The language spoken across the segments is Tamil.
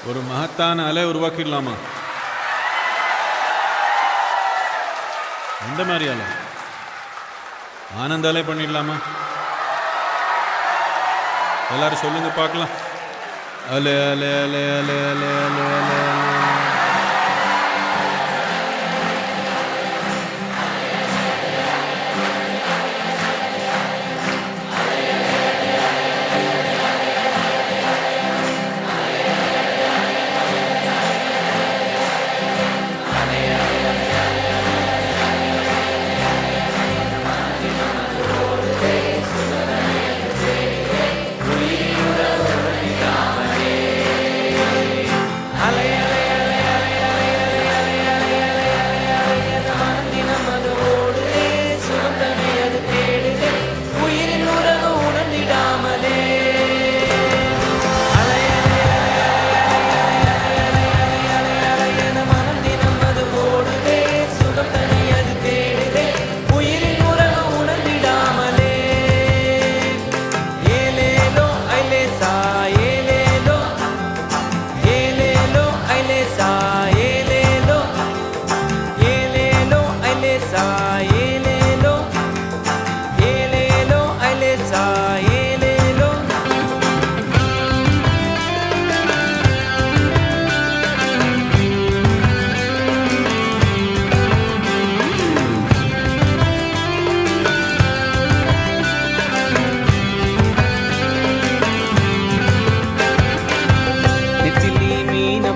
ஒரு மகத்தான அலை உருவாக்கிடலாமா? எந்த மாதிரி அலை? ஆனந்த அலை பண்ணிடலாமா? எல்லாரும் சொல்லுங்க பார்க்கலாம். அலே அலே அலே அலே அலே அலே அலே அலே.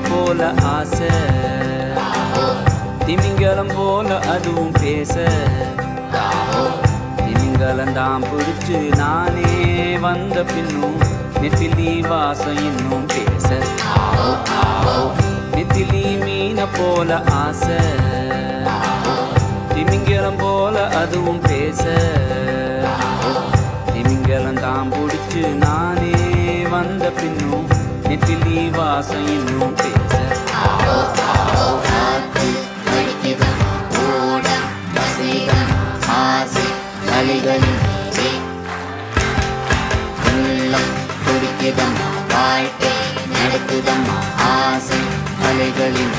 போல ஆசை திமிங்கலம் போல அதுவும் பேச திமிங்கலம் தான் பிடிச்சு நானே வந்த பின்னும் நெத்திலி வாசம் இன்னும் பேச நெத்திலி மீன போல ஆசை திமிங்கலம் போல அதுவும் பேச திமிங்கலம் தான் பிடிச்சு நானே வந்த பின்னும் நெத்திலி வாசம் இன்னும் பேச வாழ்க்கை நடக்குதம்மா ஆசை அலைகளின்